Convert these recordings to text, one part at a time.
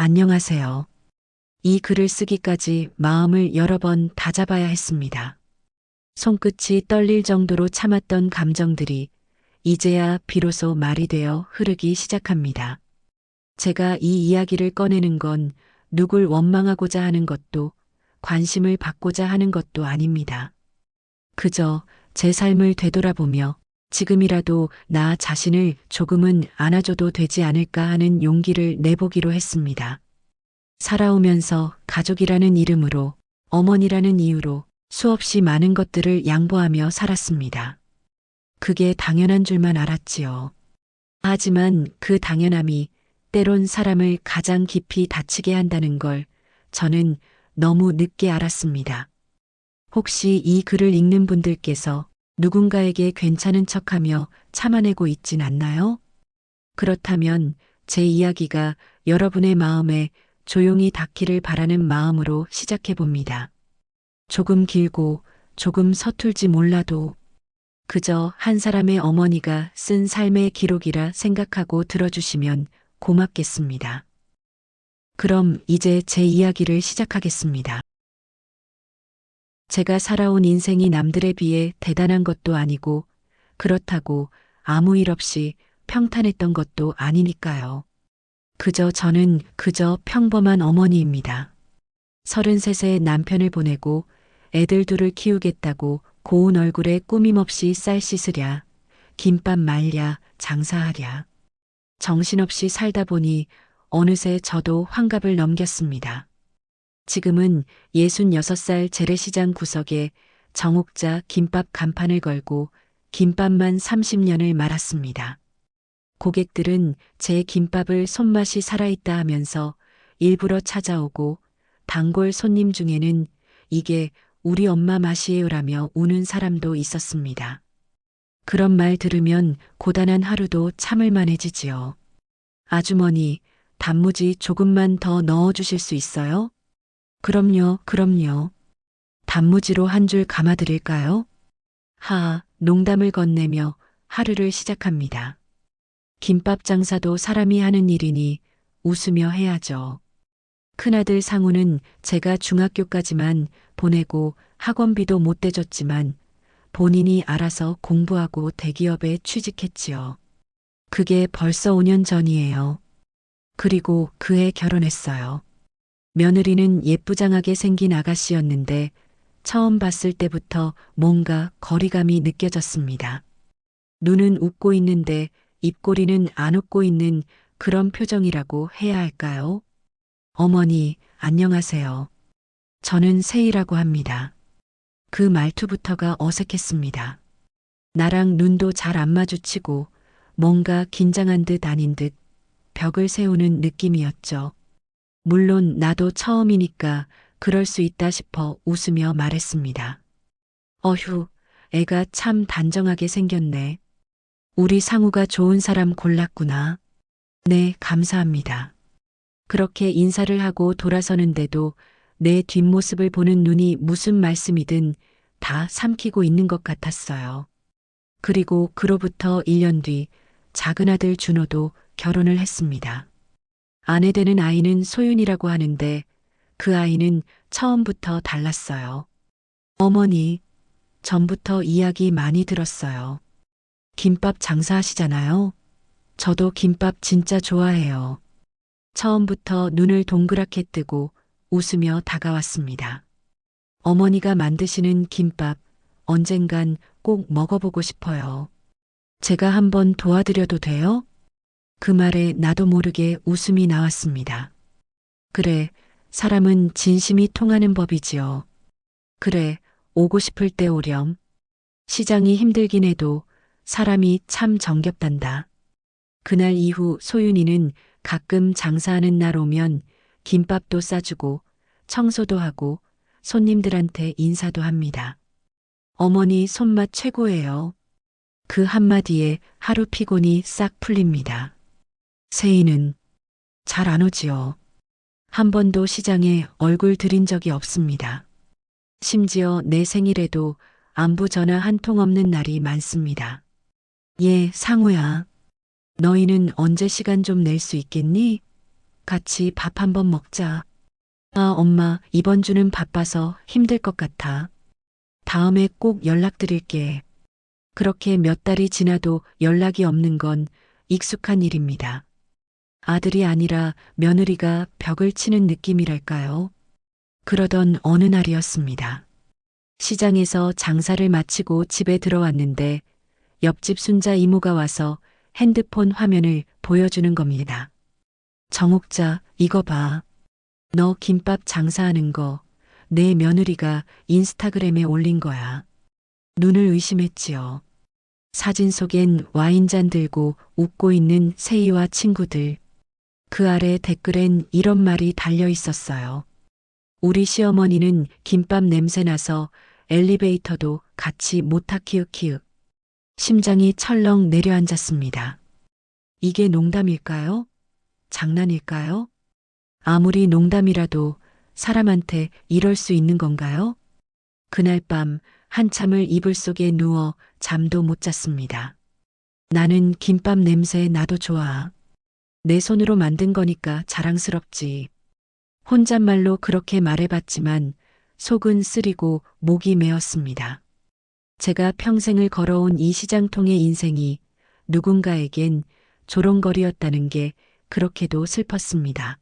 안녕하세요. 이 글을 쓰기까지 마음을 여러 번 다잡아야 했습니다. 손끝이 떨릴 정도로 참았던 감정들이 이제야 비로소 말이 되어 흐르기 시작합니다. 제가 이 이야기를 꺼내는 건 누굴 원망하고자 하는 것도 관심을 받고자 하는 것도 아닙니다. 그저 제 삶을 되돌아보며 지금이라도 나 자신을 조금은 안아줘도 되지 않을까 하는 용기를 내보기로 했습니다. 살아오면서 가족이라는 이름으로, 어머니라는 이유로 수없이 많은 것들을 양보하며 살았습니다. 그게 당연한 줄만 알았지요. 하지만 그 당연함이 때론 사람을 가장 깊이 다치게 한다는 걸 저는 너무 늦게 알았습니다. 혹시 이 글을 읽는 분들께서 누군가에게 괜찮은 척하며 참아내고 있진 않나요? 그렇다면 제 이야기가 여러분의 마음에 조용히 닿기를 바라는 마음으로 시작해 봅니다. 조금 길고 조금 서툴지 몰라도 그저 한 사람의 어머니가 쓴 삶의 기록이라 생각하고 들어주시면 고맙겠습니다. 그럼 이제 제 이야기를 시작하겠습니다. 제가 살아온 인생이 남들에 비해 대단한 것도 아니고 그렇다고 아무 일 없이 평탄했던 것도 아니니까요. 저는 그저 평범한 어머니입니다. 33세 남편을 보내고 애들 둘을 키우겠다고 고운 얼굴에 꾸밈없이 쌀 씻으랴, 김밥 말랴, 장사하랴. 정신없이 살다 보니 어느새 저도 환갑을 넘겼습니다. 지금은 66살 재래시장 구석에 정옥자 김밥 간판을 걸고 김밥만 30년을 말았습니다. 고객들은 제 김밥을 손맛이 살아있다 하면서 일부러 찾아오고 단골 손님 중에는 이게 우리 엄마 맛이에요라며 우는 사람도 있었습니다. 그런 말 들으면 고단한 하루도 참을 만해지지요. 아주머니, 단무지 조금만 더 넣어주실 수 있어요? 그럼요. 단무지로 한 줄 감아드릴까요? 농담을 건네며 하루를 시작합니다. 김밥 장사도 사람이 하는 일이니 웃으며 해야죠. 큰아들 상우는 제가 중학교까지만 보내고 학원비도 못 대줬지만 본인이 알아서 공부하고 대기업에 취직했지요. 그게 벌써 5년 전이에요. 그리고 그해 결혼했어요. 며느리는 예쁘장하게 생긴 아가씨였는데 처음 봤을 때부터 뭔가 거리감이 느껴졌습니다. 눈은 웃고 있는데 입꼬리는 안 웃고 있는 그런 표정이라고 해야 할까요? 어머니, 안녕하세요. 저는 세희라고 합니다. 그 말투부터가 어색했습니다. 나랑 눈도 잘 안 마주치고 뭔가 긴장한 듯 아닌 듯 벽을 세우는 느낌이었죠. 물론 나도 처음이니까 그럴 수 있다 싶어 웃으며 말했습니다. 어휴, 애가 참 단정하게 생겼네. 우리 상우가 좋은 사람 골랐구나. 네, 감사합니다. 그렇게 인사를 하고 돌아서는데도 내 뒷모습을 보는 눈이 무슨 말씀이든 다 삼키고 있는 것 같았어요. 그리고 그로부터 1년 뒤 작은 아들 준호도 결혼을 했습니다. 아내 되는 아이는 소윤이라고 하는데 그 아이는 처음부터 달랐어요. 어머니, 전부터 이야기 많이 들었어요. 김밥 장사하시잖아요. 저도 김밥 진짜 좋아해요. 처음부터 눈을 동그랗게 뜨고 웃으며 다가왔습니다. 어머니가 만드시는 김밥 언젠간 꼭 먹어보고 싶어요. 제가 한번 도와드려도 돼요? 그 말에 나도 모르게 웃음이 나왔습니다. 그래, 사람은 진심이 통하는 법이지요. 그래, 오고 싶을 때 오렴. 시장이 힘들긴 해도 사람이 참 정겹단다. 그날 이후 소윤이는 가끔 장사하는 날 오면 김밥도 싸주고 청소도 하고 손님들한테 인사도 합니다. 어머니 손맛 최고예요. 그 한마디에 하루 피곤이 싹 풀립니다. 세희는 잘 안 오지요. 한 번도 시장에 얼굴 들인 적이 없습니다. 심지어 내 생일에도 안부 전화 한 통 없는 날이 많습니다. 상우야. 너희는 언제 시간 좀 낼 수 있겠니? 같이 밥 한번 먹자. 아, 엄마, 이번 주는 바빠서 힘들 것 같아. 다음에 꼭 연락드릴게. 그렇게 몇 달이 지나도 연락이 없는 건 익숙한 일입니다. 아들이 아니라 며느리가 벽을 치는 느낌이랄까요? 그러던 어느 날이었습니다. 시장에서 장사를 마치고 집에 들어왔는데 옆집 순자 이모가 와서 핸드폰 화면을 보여주는 겁니다. 정옥자, 이거 봐. 너 김밥 장사하는 거 내 며느리가 인스타그램에 올린 거야. 눈을 의심했지요. 사진 속엔 와인잔 들고 웃고 있는 세희와 친구들. 그 아래 댓글엔 이런 말이 달려 있었어요. 우리 시어머니는 김밥 냄새 나서 엘리베이터도 같이 못 타 키읔키읔. 심장이 철렁 내려앉았습니다. 이게 농담일까요? 장난일까요? 아무리 농담이라도 사람한테 이럴 수 있는 건가요? 그날 밤 한참을 이불 속에 누워 잠도 못 잤습니다. 나는 김밥 냄새 나도 좋아. 내 손으로 만든 거니까 자랑스럽지. 혼잣말로 그렇게 말해봤지만 속은 쓰리고 목이 메었습니다. 제가 평생을 걸어온 이 시장통의 인생이 누군가에겐 조롱거리였다는 게 그렇게도 슬펐습니다.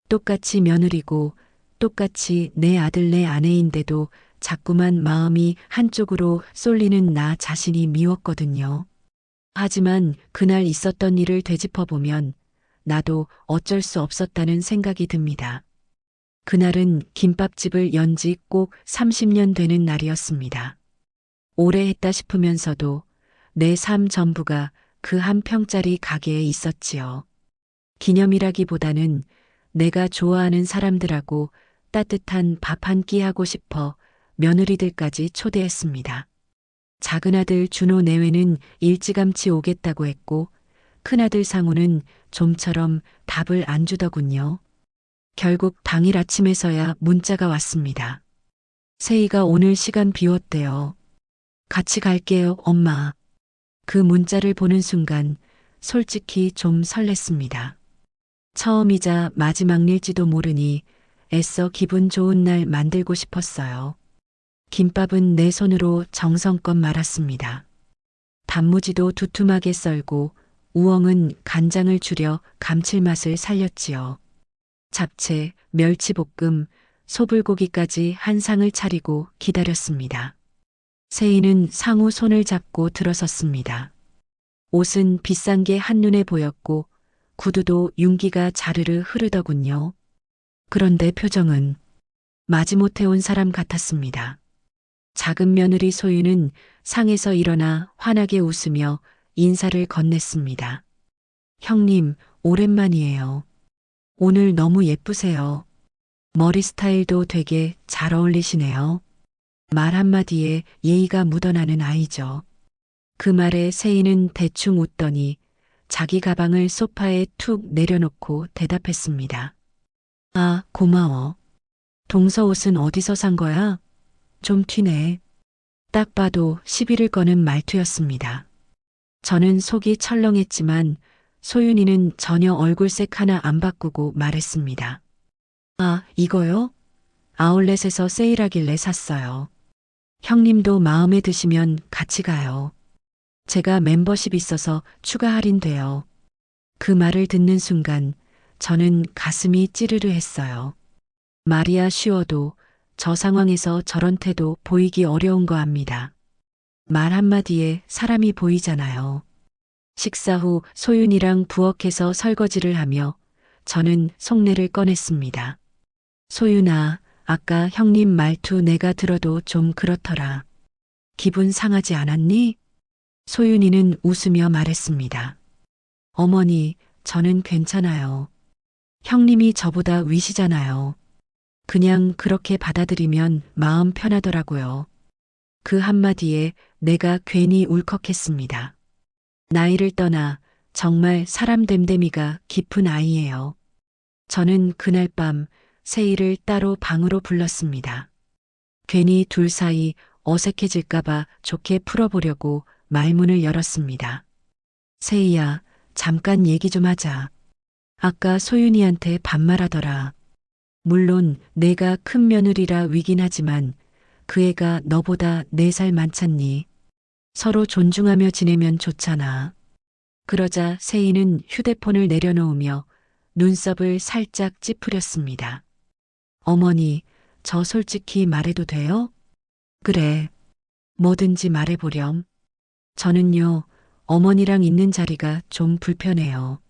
똑같이 며느리고 똑같이 내 아들 내 아내인데도 자꾸만 마음이 한쪽으로 쏠리는 나 자신이 미웠거든요. 하지만 그날 있었던 일을 되짚어보면 나도 어쩔 수 없었다는 생각이 듭니다. 그날은 김밥집을 연 지 꼭 30년 되는 날이었습니다. 오래 했다 싶으면서도 내 삶 전부가 그 한 평짜리 가게에 있었지요. 기념이라기보다는 내가 좋아하는 사람들하고 따뜻한 밥 한 끼 하고 싶어 며느리들까지 초대했습니다. 작은아들 준호 내외는 일찌감치 오겠다고 했고 큰아들 상우는 좀처럼 답을 안 주더군요. 결국 당일 아침에서야 문자가 왔습니다. 세희가 오늘 시간 비웠대요. 같이 갈게요, 엄마. 그 문자를 보는 순간 솔직히 좀 설렜습니다. 처음이자 마지막일지도 모르니 애써 기분 좋은 날 만들고 싶었어요. 김밥은 내 손으로 정성껏 말았습니다. 단무지도 두툼하게 썰고 우엉은 간장을 줄여 감칠맛을 살렸지요. 잡채, 멸치볶음, 소불고기까지 한 상을 차리고 기다렸습니다. 세희는 상우 손을 잡고 들어섰습니다. 옷은 비싼 게 한눈에 보였고 구두도 윤기가 자르르 흐르더군요. 그런데 표정은 마지못해 온 사람 같았습니다. 작은 며느리 소유는 상에서 일어나 환하게 웃으며 인사를 건넸습니다. 형님, 오랜만이에요. 오늘 너무 예쁘세요. 머리 스타일도 되게 잘 어울리시네요. 말 한마디에 예의가 묻어나는 아이죠. 그 말에 세희는 대충 웃더니 자기 가방을 소파에 툭 내려놓고 대답했습니다. 아, 고마워. 동서 옷은 어디서 산 거야? 좀 튀네. 딱 봐도 시비를 거는 말투였습니다. 저는 속이 철렁했지만 소윤이는 전혀 얼굴색 하나 안 바꾸고 말했습니다. 아, 이거요? 아울렛에서 세일하길래 샀어요. 형님도 마음에 드시면 같이 가요. 제가 멤버십 있어서 추가 할인돼요. 그 말을 듣는 순간 저는 가슴이 찌르르 했어요. 말이야 쉬워도 저 상황에서 저런 태도 보이기 어려운 거 압니다. 말 한마디에 사람이 보이잖아요. 식사 후 소윤이랑 부엌에서 설거지를 하며 저는 속내를 꺼냈습니다. 소윤아, 아까 형님 말투 내가 들어도 좀 그렇더라. 기분 상하지 않았니? 소윤이는 웃으며 말했습니다. 어머니, 저는 괜찮아요. 형님이 저보다 위시잖아요. 그냥 그렇게 받아들이면 마음 편하더라고요. 그 한마디에 내가 괜히 울컥했습니다. 나이를 떠나 정말 사람 됨됨이가 깊은 아이예요. 저는 그날 밤 세희를 따로 방으로 불렀습니다. 괜히 둘 사이 어색해질까봐 좋게 풀어보려고 말문을 열었습니다. 세희야, 잠깐 얘기 좀 하자. 아까 소윤이한테 반말하더라. 물론 내가 큰 며느리라 위긴 하지만 그 애가 너보다 4살 많잖니. 서로 존중하며 지내면 좋잖아. 그러자 세희는 휴대폰을 내려놓으며 눈썹을 살짝 찌푸렸습니다. 어머니, 저 솔직히 말해도 돼요? 그래. 뭐든지 말해보렴. 저는요, 어머니랑 있는 자리가 좀 불편해요.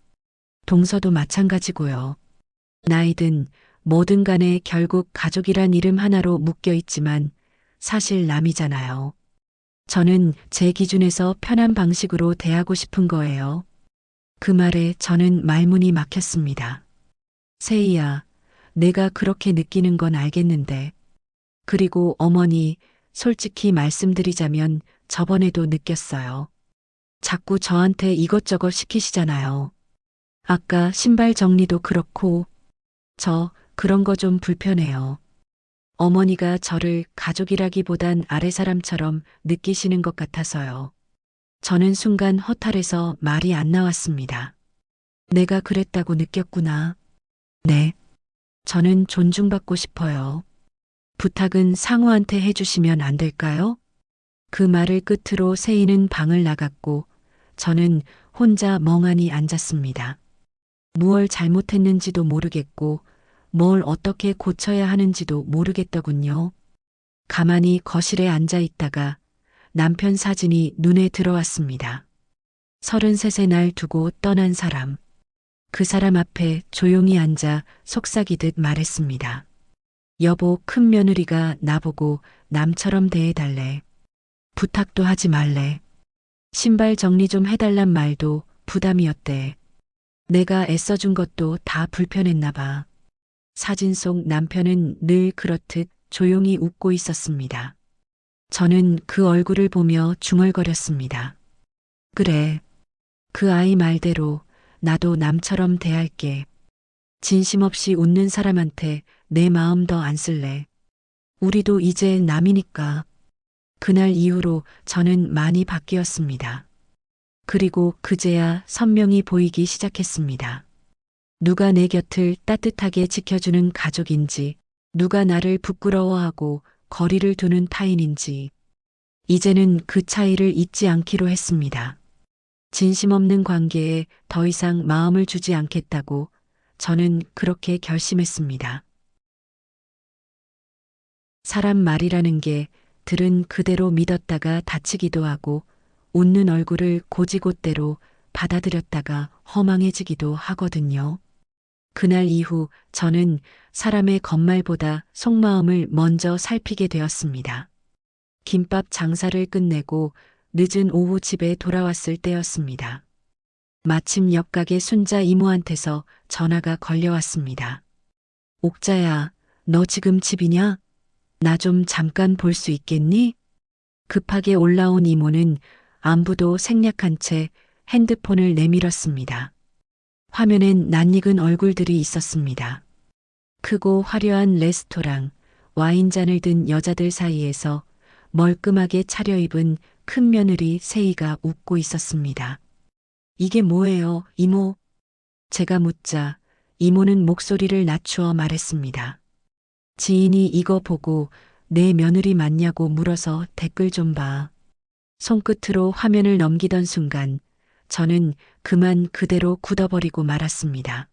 동서도 마찬가지고요. 나이든 뭐든 간에 결국 가족이란 이름 하나로 묶여 있지만 사실 남이잖아요. 저는 제 기준에서 편한 방식으로 대하고 싶은 거예요. 그 말에 저는 말문이 막혔습니다. 세희야, 내가 그렇게 느끼는 건 알겠는데. 그리고 어머니, 솔직히 말씀드리자면 저번에도 느꼈어요. 자꾸 저한테 이것저것 시키시잖아요. 아까 신발 정리도 그렇고, 저 그런 거 좀 불편해요. 어머니가 저를 가족이라기보단 아래 사람처럼 느끼시는 것 같아서요. 저는 순간 허탈해서 말이 안 나왔습니다. 내가 그랬다고 느꼈구나. 네. 저는 존중받고 싶어요. 부탁은 상우한테 해주시면 안 될까요? 그 말을 끝으로 세희는 방을 나갔고 저는 혼자 멍하니 앉았습니다. 무얼 잘못했는지도 모르겠고 뭘 어떻게 고쳐야 하는지도 모르겠더군요. 가만히 거실에 앉아 있다가 남편 사진이 눈에 들어왔습니다. 33의 날 두고 떠난 사람. 그 사람 앞에 조용히 앉아 속삭이듯 말했습니다. 여보, 큰 며느리가 나보고 남처럼 대해달래. 부탁도 하지 말래. 신발 정리 좀 해달란 말도 부담이었대. 내가 애써준 것도 다 불편했나 봐. 사진 속 남편은 늘 그렇듯 조용히 웃고 있었습니다. 저는 그 얼굴을 보며 중얼거렸습니다. 그래. 그 아이 말대로 나도 남처럼 대할게. 진심 없이 웃는 사람한테 내 마음 더 안 쓸래. 우리도 이제 남이니까. 그날 이후로 저는 많이 바뀌었습니다. 그리고 그제야 선명히 보이기 시작했습니다. 누가 내 곁을 따뜻하게 지켜주는 가족인지, 누가 나를 부끄러워하고 거리를 두는 타인인지, 이제는 그 차이를 잊지 않기로 했습니다. 진심 없는 관계에 더 이상 마음을 주지 않겠다고 저는 그렇게 결심했습니다. 사람 말이라는 게 들은 그대로 믿었다가 다치기도 하고 웃는 얼굴을 고지곳대로 받아들였다가 허망해지기도 하거든요. 그날 이후 저는 사람의 겉말보다 속마음을 먼저 살피게 되었습니다. 김밥 장사를 끝내고 늦은 오후 집에 돌아왔을 때였습니다. 마침 옆 가게 순자 이모한테서 전화가 걸려왔습니다. 옥자야, 너 지금 집이냐? 나 좀 잠깐 볼 수 있겠니? 급하게 올라온 이모는 안부도 생략한 채 핸드폰을 내밀었습니다. 화면엔 낯익은 얼굴들이 있었습니다. 크고 화려한 레스토랑, 와인잔을 든 여자들 사이에서 멀끔하게 차려입은 큰 며느리 세희가 웃고 있었습니다. 이게 뭐예요, 이모? 제가 묻자 이모는 목소리를 낮추어 말했습니다. 지인이 이거 보고 내 며느리 맞냐고 물어서 댓글 좀 봐. 손끝으로 화면을 넘기던 순간 저는 그만 그대로 굳어버리고 말았습니다.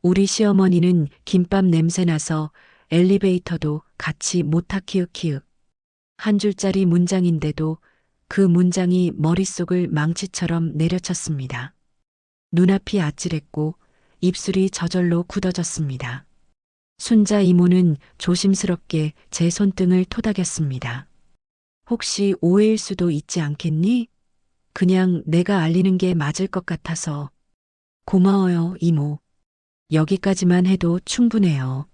우리 시어머니는 김밥 냄새 나서 엘리베이터도 같이 못 타 키읔키읔. 한 줄짜리 문장인데도 그 문장이 머릿속을 망치처럼 내려쳤습니다. 눈앞이 아찔했고 입술이 저절로 굳어졌습니다. 순자 이모는 조심스럽게 제 손등을 토닥였습니다. 혹시 오해일 수도 있지 않겠니? 그냥 내가 알리는 게 맞을 것 같아서. 고마워요, 이모. 여기까지만 해도 충분해요.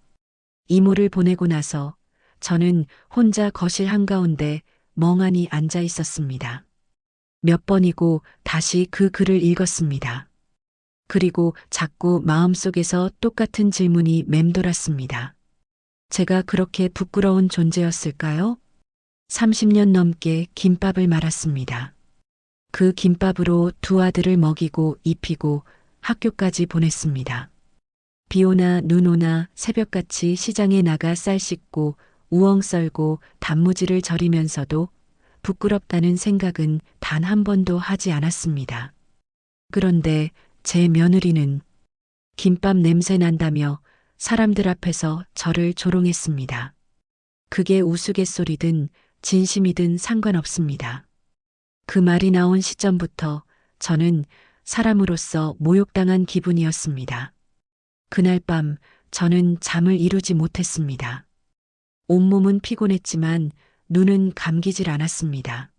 이모를 보내고 나서 저는 혼자 거실 한가운데 멍하니 앉아 있었습니다. 몇 번이고 다시 그 글을 읽었습니다. 그리고 자꾸 마음속에서 똑같은 질문이 맴돌았습니다. 제가 그렇게 부끄러운 존재였을까요? 30년 넘게 김밥을 말았습니다. 그 김밥으로 두 아들을 먹이고 입히고 학교까지 보냈습니다. 비 오나 눈 오나 새벽같이 시장에 나가 쌀 씻고 우엉 썰고 단무지를 절이면서도 부끄럽다는 생각은 단 한 번도 하지 않았습니다. 그런데 제 며느리는 김밥 냄새 난다며 사람들 앞에서 저를 조롱했습니다. 그게 우스갯소리든 진심이든 상관없습니다. 그 말이 나온 시점부터 저는 사람으로서 모욕당한 기분이었습니다. 그날 밤 저는 잠을 이루지 못했습니다. 온몸은 피곤했지만 눈은 감기질 않았습니다.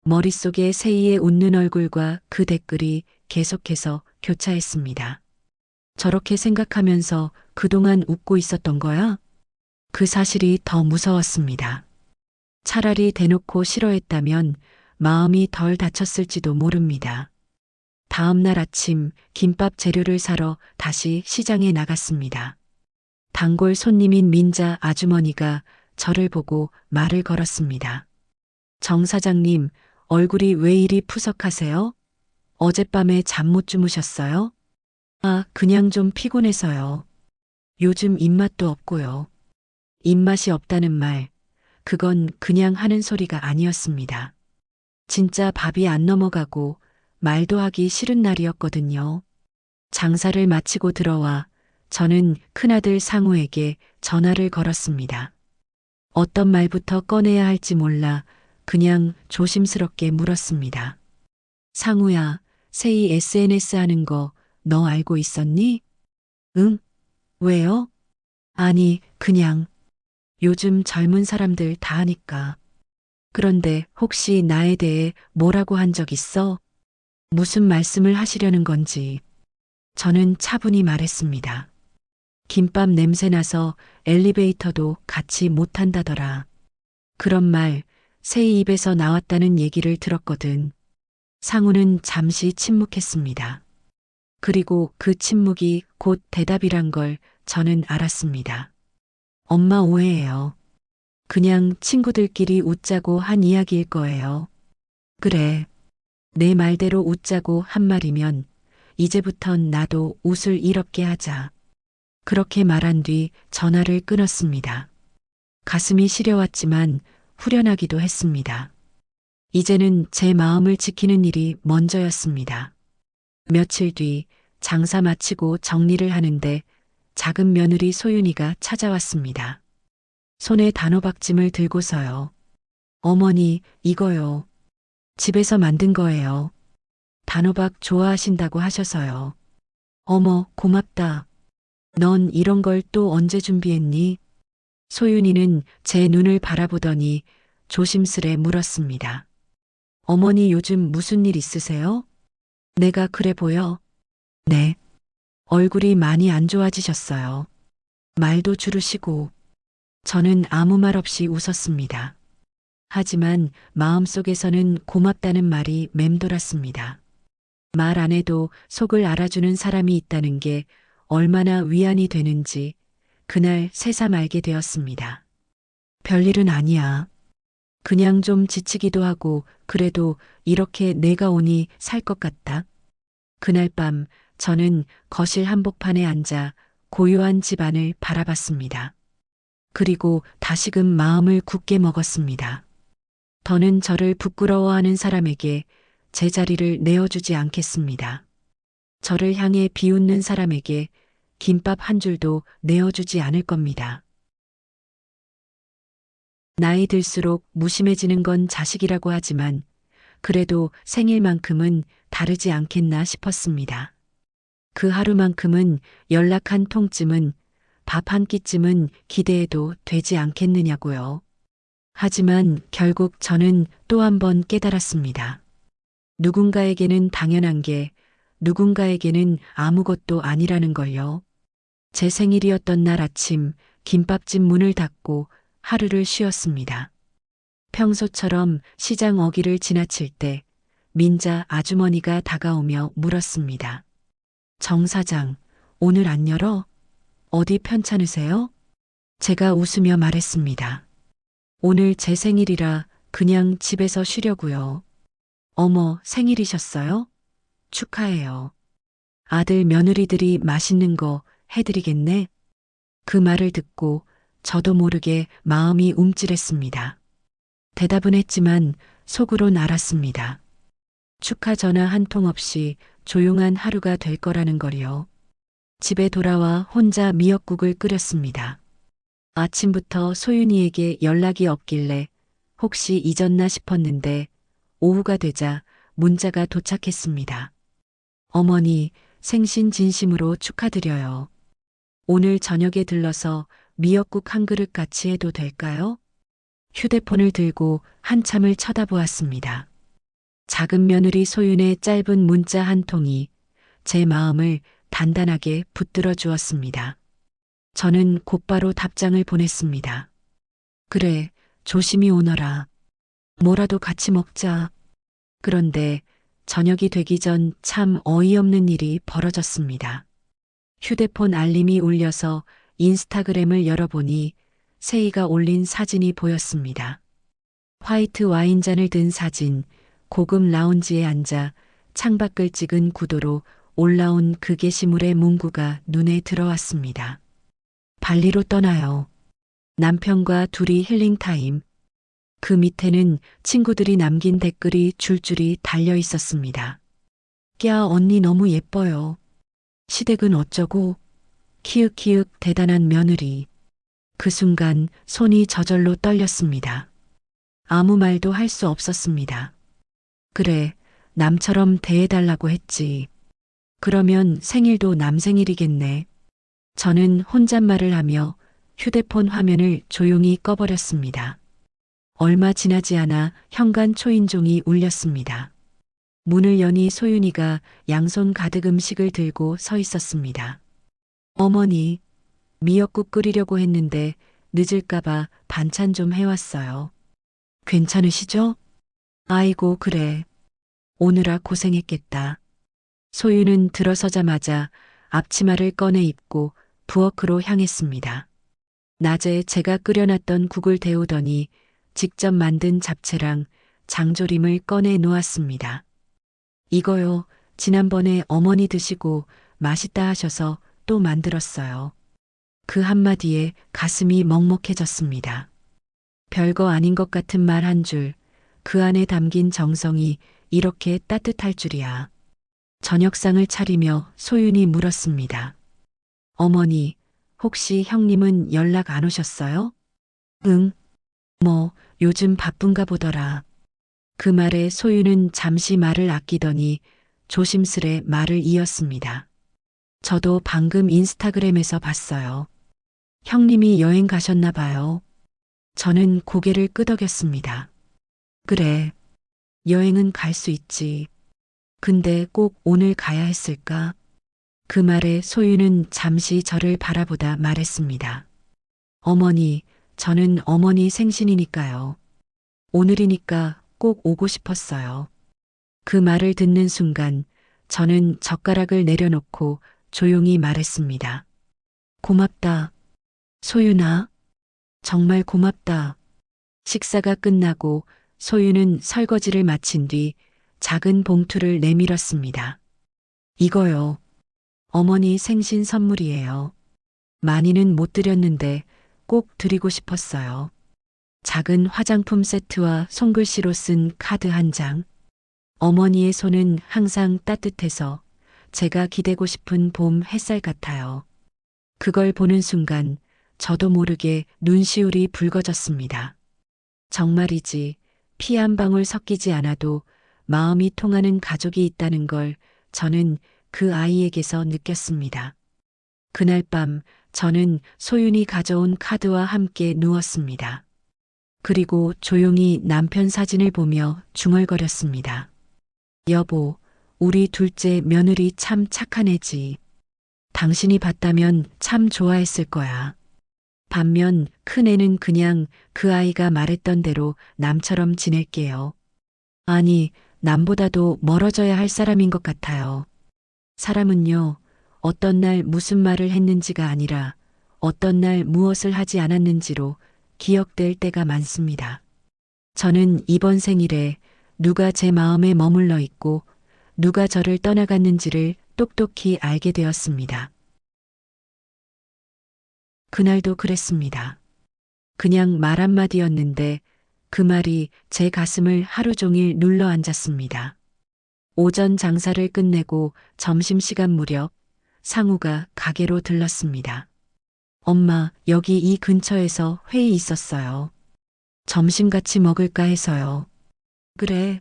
머릿속에 세이의 웃는 얼굴과 그 댓글이 계속해서 교차했습니다. 저렇게 생각하면서 그동안 웃고 있었던 거야? 그 사실이 더 무서웠습니다. 차라리 대놓고 싫어했다면 마음이 덜 다쳤을지도 모릅니다. 다음 날 아침 김밥 재료를 사러 다시 시장에 나갔습니다. 단골 손님인 민자 아주머니가 저를 보고 말을 걸었습니다. 정 사장님, 얼굴이 왜 이리 푸석하세요? 어젯밤에 잠 못 주무셨어요? 아, 그냥 좀 피곤해서요. 요즘 입맛도 없고요. 입맛이 없다는 말, 그건 그냥 하는 소리가 아니었습니다. 진짜 밥이 안 넘어가고 말도 하기 싫은 날이었거든요. 장사를 마치고 들어와 저는 큰아들 상우에게 전화를 걸었습니다. 어떤 말부터 꺼내야 할지 몰라 그냥 조심스럽게 물었습니다. 상우야, 세이 SNS 하는 거 너 알고 있었니? 응? 왜요? 아니, 그냥 요즘 젊은 사람들 다 하니까. 그런데 혹시 나에 대해 뭐라고 한 적 있어? 무슨 말씀을 하시려는 건지. 저는 차분히 말했습니다. 김밥 냄새 나서 엘리베이터도 같이 못 탄다더라. 그런 말 세이 입에서 나왔다는 얘기를 들었거든. 상우는 잠시 침묵했습니다. 그리고 그 침묵이 곧 대답이란 걸 저는 알았습니다. 엄마 오해예요. 그냥 친구들끼리 웃자고 한 이야기일 거예요. 그래. 내 말대로 웃자고 한 말이면 이제부턴 나도 웃을 일 없게 하자. 그렇게 말한 뒤 전화를 끊었습니다. 가슴이 시려왔지만 후련하기도 했습니다. 이제는 제 마음을 지키는 일이 먼저였습니다. 며칠 뒤 장사 마치고 정리를 하는데 작은 며느리 소윤이가 찾아왔습니다. 손에 단호박찜을 들고서요. 어머니, 이거요. 집에서 만든 거예요. 단호박 좋아하신다고 하셔서요. 어머, 고맙다. 넌 이런 걸 또 언제 준비했니? 소윤이는 제 눈을 바라보더니 조심스레 물었습니다. 어머니 요즘 무슨 일 있으세요? 내가 그래 보여? 네. 얼굴이 많이 안 좋아지셨어요. 말도 줄으시고. 저는 아무 말 없이 웃었습니다. 하지만 마음속에서는 고맙다는 말이 맴돌았습니다. 말 안 해도 속을 알아주는 사람이 있다는 게 얼마나 위안이 되는지 그날 새삼 알게 되었습니다. 별일은 아니야. 그냥 좀 지치기도 하고 그래도 이렇게 내가 오니 살 것 같다. 그날 밤 저는 거실 한복판에 앉아 고요한 집안을 바라봤습니다. 그리고 다시금 마음을 굳게 먹었습니다. 더는 저를 부끄러워하는 사람에게 제 자리를 내어주지 않겠습니다. 저를 향해 비웃는 사람에게 김밥 한 줄도 내어주지 않을 겁니다. 나이 들수록 무심해지는 건 자식이라고 하지만 그래도 생일만큼은 다르지 않겠나 싶었습니다. 그 하루만큼은 연락 한 통쯤은 밥 한 끼쯤은 기대해도 되지 않겠느냐고요. 하지만 결국 저는 또 한 번 깨달았습니다. 누군가에게는 당연한 게 누군가에게는 아무것도 아니라는 걸요. 제 생일이었던 날 아침 김밥집 문을 닫고 하루를 쉬었습니다. 평소처럼 시장 어귀를 지나칠 때 민자 아주머니가 다가오며 물었습니다. 정 사장, 오늘 안 열어? 어디 편찮으세요? 제가 웃으며 말했습니다. 오늘 제 생일이라 그냥 집에서 쉬려고요. 어머, 생일이셨어요? 축하해요. 아들 며느리들이 맛있는 거 해드리겠네. 그 말을 듣고 저도 모르게 마음이 움찔했습니다. 대답은 했지만 속으론 알았습니다. 축하 전화 한 통 없이 조용한 하루가 될 거라는 걸요. 집에 돌아와 혼자 미역국을 끓였습니다. 아침부터 소윤이에게 연락이 없길래 혹시 잊었나 싶었는데 오후가 되자 문자가 도착했습니다. 어머니, 생신 진심으로 축하드려요. 오늘 저녁에 들러서 미역국 한 그릇 같이 해도 될까요? 휴대폰을 들고 한참을 쳐다보았습니다. 작은 며느리 소윤의 짧은 문자 한 통이 제 마음을 단단하게 붙들어 주었습니다. 저는 곧바로 답장을 보냈습니다. 그래, 조심히 오너라. 뭐라도 같이 먹자. 그런데 저녁이 되기 전 참 어이없는 일이 벌어졌습니다. 휴대폰 알림이 울려서 인스타그램을 열어보니 세희가 올린 사진이 보였습니다. 화이트 와인잔을 든 사진, 고급 라운지에 앉아 창밖을 찍은 구도로 올라온 그 게시물의 문구가 눈에 들어왔습니다. 발리로 떠나요. 남편과 둘이 힐링타임. 그 밑에는 친구들이 남긴 댓글이 줄줄이 달려 있었습니다. 꺄 언니 너무 예뻐요. 시댁은 어쩌고? 키읔키읔 대단한 며느리. 그 순간 손이 저절로 떨렸습니다. 아무 말도 할 수 없었습니다. 그래, 남처럼 대해달라고 했지. 그러면 생일도 남 생일이겠네. 저는 혼잣말을 하며 휴대폰 화면을 조용히 꺼버렸습니다. 얼마 지나지 않아 현관 초인종이 울렸습니다. 문을 여니 소윤이가 양손 가득 음식을 들고 서 있었습니다. 어머니, 미역국 끓이려고 했는데 늦을까봐 반찬 좀 해왔어요. 괜찮으시죠? 아이고, 그래. 오느라 고생했겠다. 소윤은 들어서자마자 앞치마를 꺼내 입고 부엌으로 향했습니다. 낮에 제가 끓여놨던 국을 데우더니 직접 만든 잡채랑 장조림을 꺼내 놓았습니다. 이거요, 지난번에 어머니 드시고 맛있다 하셔서 또 만들었어요. 그 한마디에 가슴이 먹먹해졌습니다. 별거 아닌 것 같은 말 한 줄, 그 안에 담긴 정성이 이렇게 따뜻할 줄이야. 저녁상을 차리며 소윤이 물었습니다. 어머니, 혹시 형님은 연락 안 오셨어요? 응, 뭐, 요즘 바쁜가 보더라. 그 말에 소윤은 잠시 말을 아끼더니 조심스레 말을 이었습니다. 저도 방금 인스타그램에서 봤어요. 형님이 여행 가셨나 봐요. 저는 고개를 끄덕였습니다. 그래, 여행은 갈 수 있지. 근데 꼭 오늘 가야 했을까? 그 말에 소윤은 잠시 저를 바라보다 말했습니다. 어머니, 저는 어머니 생신이니까요. 오늘이니까 꼭 오고 싶었어요. 그 말을 듣는 순간 저는 젓가락을 내려놓고 조용히 말했습니다. 고맙다. 소윤아, 정말 고맙다. 식사가 끝나고 소윤은 설거지를 마친 뒤 작은 봉투를 내밀었습니다. 이거요. 어머니 생신 선물이에요. 많이는 못 드렸는데 꼭 드리고 싶었어요. 작은 화장품 세트와 손글씨로 쓴 카드 한 장. 어머니의 손은 항상 따뜻해서 제가 기대고 싶은 봄 햇살 같아요. 그걸 보는 순간 저도 모르게 눈시울이 붉어졌습니다. 정말이지 피 한 방울 섞이지 않아도 마음이 통하는 가족이 있다는 걸 저는 그 아이에게서 느꼈습니다. 그날 밤 저는 소윤이 가져온 카드와 함께 누웠습니다. 그리고 조용히 남편 사진을 보며 중얼거렸습니다. 여보, 우리 둘째 며느리 참 착한 애지. 당신이 봤다면 참 좋아했을 거야. 반면 큰애는 그냥 그 아이가 말했던 대로 남처럼 지낼게요. 아니, 남보다도 멀어져야 할 사람인 것 같아요. 사람은요, 어떤 날 무슨 말을 했는지가 아니라 어떤 날 무엇을 하지 않았는지로 기억될 때가 많습니다. 저는 이번 생일에 누가 제 마음에 머물러 있고 누가 저를 떠나갔는지를 똑똑히 알게 되었습니다. 그날도 그랬습니다. 그냥 말 한마디였는데 그 말이 제 가슴을 하루 종일 눌러 앉았습니다. 오전 장사를 끝내고 점심시간 무렵 상우가 가게로 들렀습니다. 엄마, 여기 이 근처에서 회의 있었어요. 점심 같이 먹을까 해서요. 그래.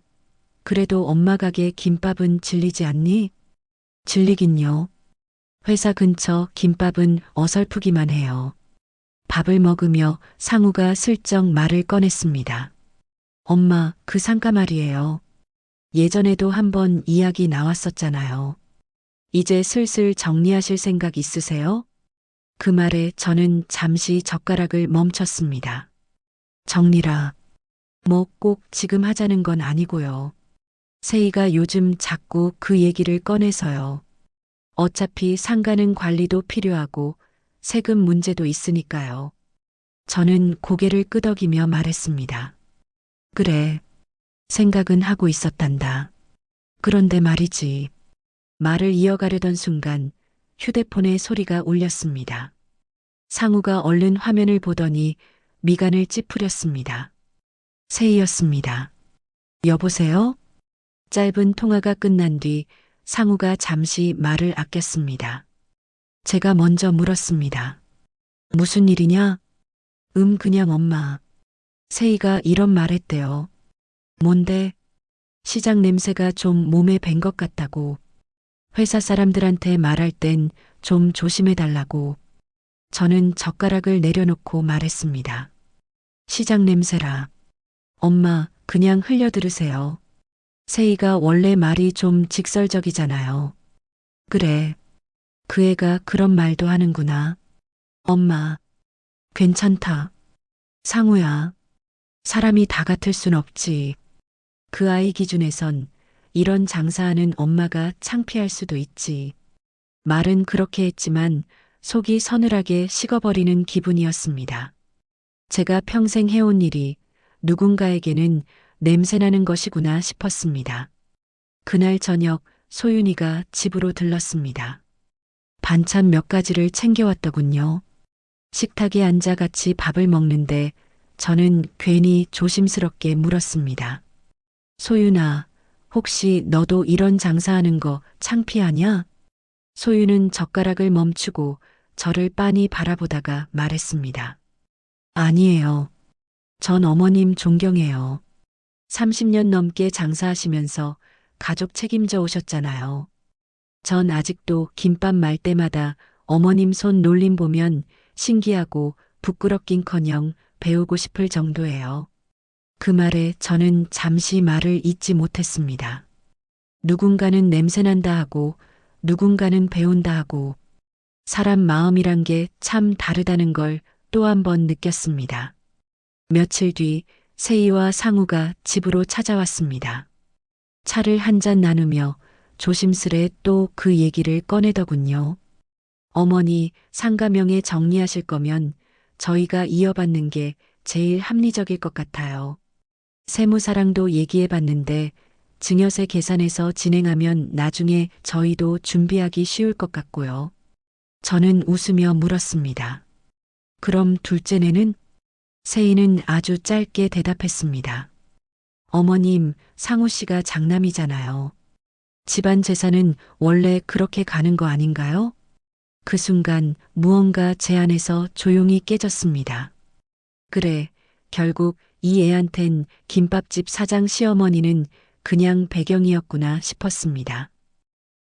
그래도 엄마 가게 김밥은 질리지 않니? 질리긴요. 회사 근처 김밥은 어설프기만 해요. 밥을 먹으며 상우가 슬쩍 말을 꺼냈습니다. 엄마, 그 상가 말이에요. 예전에도 한번 이야기 나왔었잖아요. 이제 슬슬 정리하실 생각 있으세요? 그 말에 저는 잠시 젓가락을 멈췄습니다. 정리라. 뭐 꼭 지금 하자는 건 아니고요. 세희가 요즘 자꾸 그 얘기를 꺼내서요. 어차피 상가는 관리도 필요하고 세금 문제도 있으니까요. 저는 고개를 끄덕이며 말했습니다. 그래. 생각은 하고 있었단다. 그런데 말이지. 말을 이어가려던 순간 휴대폰의 소리가 울렸습니다. 상우가 얼른 화면을 보더니 미간을 찌푸렸습니다. 세희였습니다. 여보세요? 짧은 통화가 끝난 뒤 상우가 잠시 말을 아꼈습니다. 제가 먼저 물었습니다. 무슨 일이냐? 그냥 엄마. 세희가 이런 말했대요. 뭔데? 시장 냄새가 좀 몸에 밴 것 같다고. 회사 사람들한테 말할 땐 좀 조심해달라고. 저는 젓가락을 내려놓고 말했습니다. 시장 냄새라. 엄마, 그냥 흘려들으세요. 세희가 원래 말이 좀 직설적이잖아요. 그래. 그 애가 그런 말도 하는구나. 엄마, 괜찮다. 상우야. 사람이 다 같을 순 없지. 그 아이 기준에선 이런 장사하는 엄마가 창피할 수도 있지. 말은 그렇게 했지만 속이 서늘하게 식어버리는 기분이었습니다. 제가 평생 해온 일이 누군가에게는 냄새나는 것이구나 싶었습니다. 그날 저녁 소윤이가 집으로 들렀습니다. 반찬 몇 가지를 챙겨왔더군요. 식탁에 앉아 같이 밥을 먹는데 저는 괜히 조심스럽게 물었습니다. 소윤아, 혹시 너도 이런 장사하는 거 창피하냐? 소윤은 젓가락을 멈추고 저를 빤히 바라보다가 말했습니다. 아니에요. 전 어머님 존경해요. 30년 넘게 장사하시면서 가족 책임져 오셨잖아요. 전 아직도 김밥 말 때마다 어머님 손 놀림 보면 신기하고 부끄럽긴커녕 배우고 싶을 정도예요. 그 말에 저는 잠시 말을 잇지 못했습니다. 누군가는 냄새난다 하고 누군가는 배운다 하고 사람 마음이란 게 참 다르다는 걸 또 한 번 느꼈습니다. 며칠 뒤 세희와 상우가 집으로 찾아왔습니다. 차를 한 잔 나누며 조심스레 또 그 얘기를 꺼내더군요. 어머니 상가명에 정리하실 거면 저희가 이어받는 게 제일 합리적일 것 같아요. 세무사랑도 얘기해봤는데 증여세 계산해서 진행하면 나중에 저희도 준비하기 쉬울 것 같고요. 저는 웃으며 물었습니다. 그럼 둘째네는? 세희는 아주 짧게 대답했습니다. 어머님, 상우 씨가 장남이잖아요. 집안 재산은 원래 그렇게 가는 거 아닌가요? 그 순간 무언가 제 안에서 조용히 깨졌습니다. 그래, 결국 이 애한텐 김밥집 사장 시어머니는 그냥 배경이었구나 싶었습니다.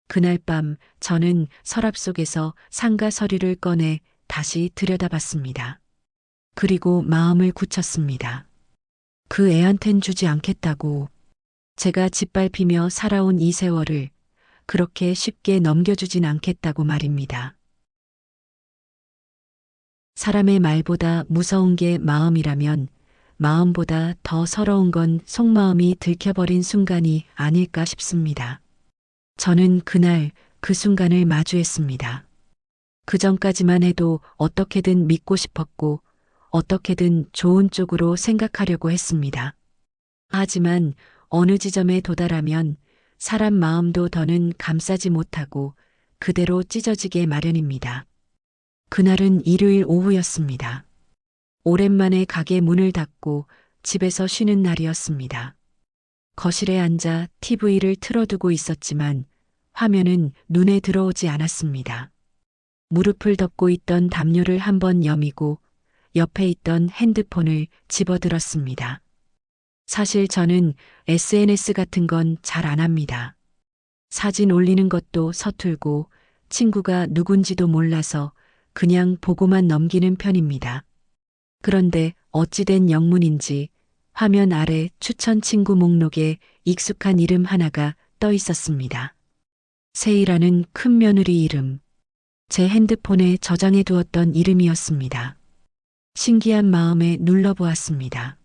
그날 밤 저는 서랍 속에서 상가 서류를 꺼내 다시 들여다봤습니다. 그리고 마음을 굳혔습니다. 그 애한텐 주지 않겠다고. 제가 짓밟히며 살아온 이 세월을 그렇게 쉽게 넘겨주진 않겠다고 말입니다. 사람의 말보다 무서운 게 마음이라면 마음보다 더 서러운 건 속마음이 들켜버린 순간이 아닐까 싶습니다. 저는 그날 그 순간을 마주했습니다. 그 전까지만 해도 어떻게든 믿고 싶었고 어떻게든 좋은 쪽으로 생각하려고 했습니다. 하지만 어느 지점에 도달하면 사람 마음도 더는 감싸지 못하고 그대로 찢어지게 마련입니다. 그날은 일요일 오후였습니다. 오랜만에 가게 문을 닫고 집에서 쉬는 날이었습니다. 거실에 앉아 TV를 틀어두고 있었지만 화면은 눈에 들어오지 않았습니다. 무릎을 덮고 있던 담요를 한번 여미고 옆에 있던 핸드폰을 집어들었습니다. 사실 저는 SNS 같은 건 잘 안 합니다. 사진 올리는 것도 서툴고 친구가 누군지도 몰라서 그냥 보고만 넘기는 편입니다. 그런데 어찌된 영문인지 화면 아래 추천 친구 목록에 익숙한 이름 하나가 떠 있었습니다. 세이라는 큰며느리 이름. 제 핸드폰에 저장해 두었던 이름이었습니다. 신기한 마음에 눌러보았습니다.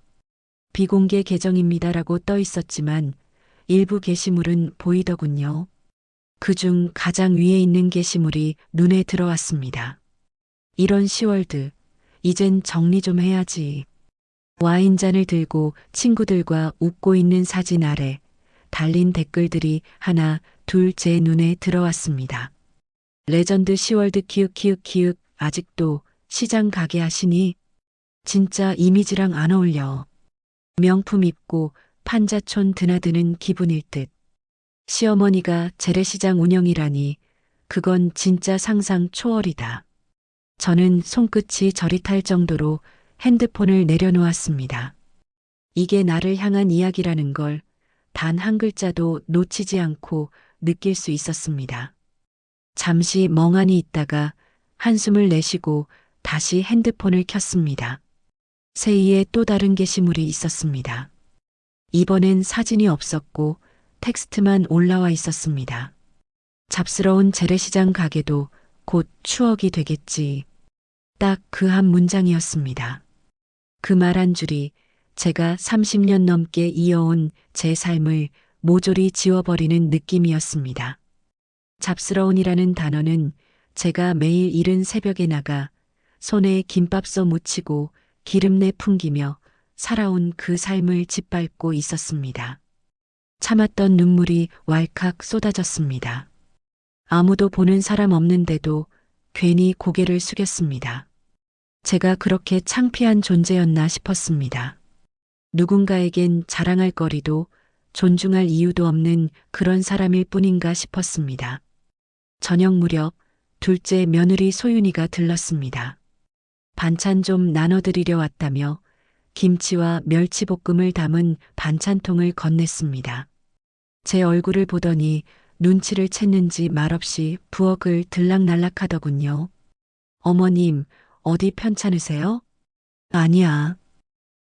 비공개 계정입니다라고 떠 있었지만 일부 게시물은 보이더군요. 그중 가장 위에 있는 게시물이 눈에 들어왔습니다. 이런 시월드, 이젠 정리 좀 해야지. 와인잔을 들고 친구들과 웃고 있는 사진 아래 달린 댓글들이 하나, 둘 제 눈에 들어왔습니다. 레전드 시월드 키읔 아직도 시장 가게 하시니? 진짜 이미지랑 안 어울려. 명품 입고 판자촌 드나드는 기분일 듯. 시어머니가 재래시장 운영이라니 그건 진짜 상상 초월이다. 저는 손끝이 저릿할 정도로 핸드폰을 내려놓았습니다. 이게 나를 향한 이야기라는 걸 단 한 글자도 놓치지 않고 느낄 수 있었습니다. 잠시 멍하니 있다가 한숨을 내쉬고 다시 핸드폰을 켰습니다. 세이의 또 다른 게시물이 있었습니다. 이번엔 사진이 없었고 텍스트만 올라와 있었습니다. 잡스러운 재래시장 가게도 곧 추억이 되겠지. 딱 그 한 문장이었습니다. 그 말 한 줄이 제가 30년 넘게 이어온 제 삶을 모조리 지워버리는 느낌이었습니다. 잡스러운이라는 단어는 제가 매일 이른 새벽에 나가 손에 김밥서 묻히고 기름내 풍기며 살아온 그 삶을 짓밟고 있었습니다. 참았던 눈물이 왈칵 쏟아졌습니다. 아무도 보는 사람 없는데도 괜히 고개를 숙였습니다. 제가 그렇게 창피한 존재였나 싶었습니다. 누군가에겐 자랑할 거리도 존중할 이유도 없는 그런 사람일 뿐인가 싶었습니다. 저녁 무렵 둘째 며느리 소윤이가 들렀습니다. 반찬 좀 나눠드리려 왔다며 김치와 멸치볶음을 담은 반찬통을 건넸습니다. 제 얼굴을 보더니 눈치를 챘는지 말없이 부엌을 들락날락하더군요. 어머님, 어디 편찮으세요? 아니야.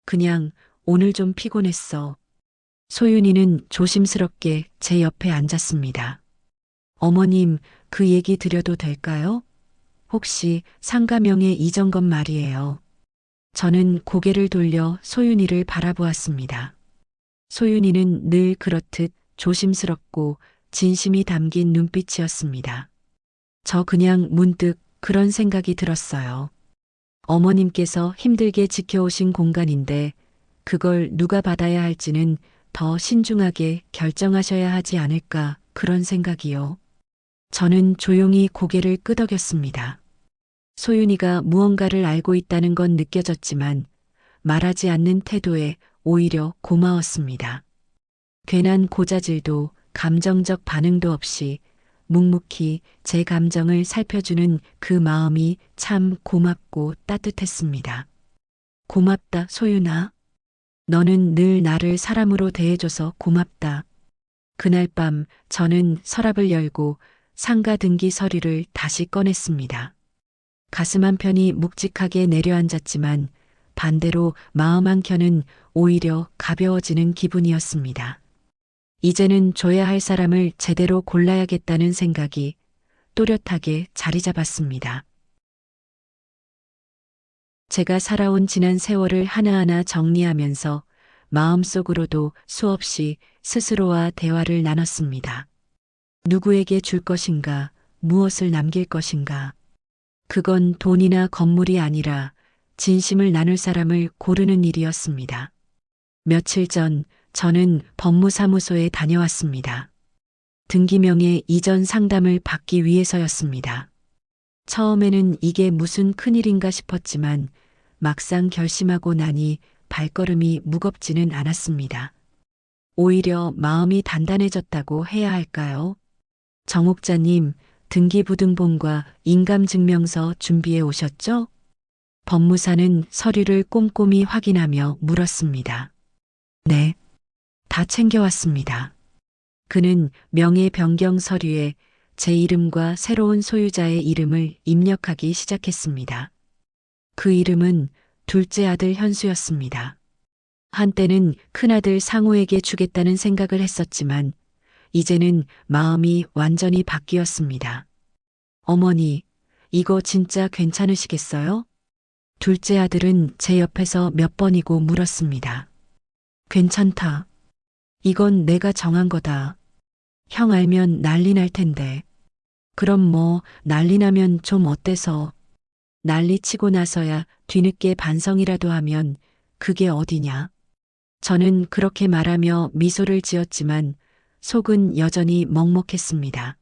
그냥 오늘 좀 피곤했어. 소윤이는 조심스럽게 제 옆에 앉았습니다. 어머님, 그 얘기 드려도 될까요? 혹시 상가명의 이정건 말이에요. 저는 고개를 돌려 소윤이를 바라보았습니다. 소윤이는 늘 그렇듯 조심스럽고 진심이 담긴 눈빛이었습니다. 저 그냥 문득 그런 생각이 들었어요. 어머님께서 힘들게 지켜오신 공간인데 그걸 누가 받아야 할지는 더 신중하게 결정하셔야 하지 않을까 그런 생각이요. 저는 조용히 고개를 끄덕였습니다. 소윤이가 무언가를 알고 있다는 건 느껴졌지만 말하지 않는 태도에 오히려 고마웠습니다. 괜한 고자질도 감정적 반응도 없이 묵묵히 제 감정을 살펴주는 그 마음이 참 고맙고 따뜻했습니다. 고맙다, 소윤아. 너는 늘 나를 사람으로 대해줘서 고맙다. 그날 밤 저는 서랍을 열고 상가 등기 서류를 다시 꺼냈습니다. 가슴 한편이 묵직하게 내려앉았지만 반대로 마음 한켠은 오히려 가벼워지는 기분이었습니다. 이제는 줘야 할 사람을 제대로 골라야겠다는 생각이 또렷하게 자리 잡았습니다. 제가 살아온 지난 세월을 하나하나 정리하면서 마음속으로도 수없이 스스로와 대화를 나눴습니다. 누구에게 줄 것인가, 무엇을 남길 것인가. 그건 돈이나 건물이 아니라 진심을 나눌 사람을 고르는 일이었습니다. 며칠 전 저는 법무사무소에 다녀왔습니다. 등기명의 이전 상담을 받기 위해서였습니다. 처음에는 이게 무슨 큰일인가 싶었지만 막상 결심하고 나니 발걸음이 무겁지는 않았습니다. 오히려 마음이 단단해졌다고 해야 할까요? 정옥자님, 등기부등본과 인감증명서 준비해 오셨죠? 법무사는 서류를 꼼꼼히 확인하며 물었습니다. 네, 다 챙겨왔습니다. 그는 명의 변경 서류에 제 이름과 새로운 소유자의 이름을 입력하기 시작했습니다. 그 이름은 둘째 아들 현수였습니다. 한때는 큰아들 상우에게 주겠다는 생각을 했었지만 이제는 마음이 완전히 바뀌었습니다. 어머니, 이거 진짜 괜찮으시겠어요? 둘째 아들은 제 옆에서 몇 번이고 물었습니다. 괜찮다. 이건 내가 정한 거다. 형 알면 난리 날 텐데. 그럼 뭐 난리 나면 좀 어때서? 난리 치고 나서야 뒤늦게 반성이라도 하면 그게 어디냐? 저는 그렇게 말하며 미소를 지었지만 속은 여전히 먹먹했습니다.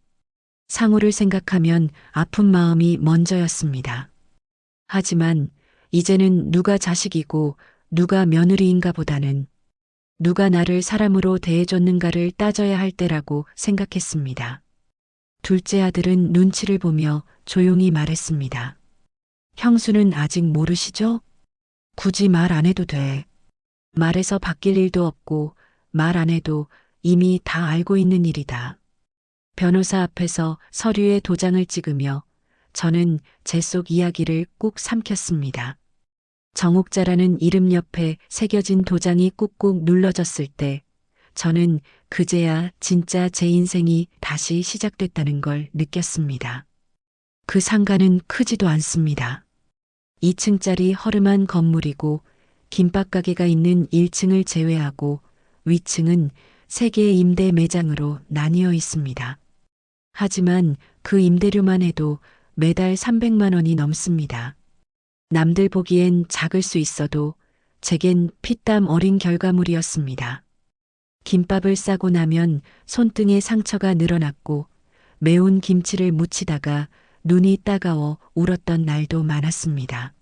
상우를 생각하면 아픈 마음이 먼저였습니다. 하지만 이제는 누가 자식이고 누가 며느리인가 보다는 누가 나를 사람으로 대해줬는가를 따져야 할 때라고 생각했습니다. 둘째 아들은 눈치를 보며 조용히 말했습니다. 형수는 아직 모르시죠? 굳이 말 안 해도 돼. 말해서 바뀔 일도 없고 말 안 해도 이미 다 알고 있는 일이다. 변호사 앞에서 서류에 도장을 찍으며 저는 제 속 이야기를 꾹 삼켰습니다. 정옥자라는 이름 옆에 새겨진 도장이 꾹꾹 눌러졌을 때 저는 그제야 진짜 제 인생이 다시 시작됐다는 걸 느꼈습니다. 그 상가는 크지도 않습니다. 2층짜리 허름한 건물이고 김밥 가게가 있는 1층을 제외하고 위층은 3개의 임대 매장으로 나뉘어 있습니다. 하지만 그 임대료만 해도 매달 300만 원이 넘습니다. 남들 보기엔 작을 수 있어도 제겐 피땀 어린 결과물이었습니다. 김밥을 싸고 나면 손등에 상처가 늘어났고 매운 김치를 무치다가 눈이 따가워 울었던 날도 많았습니다.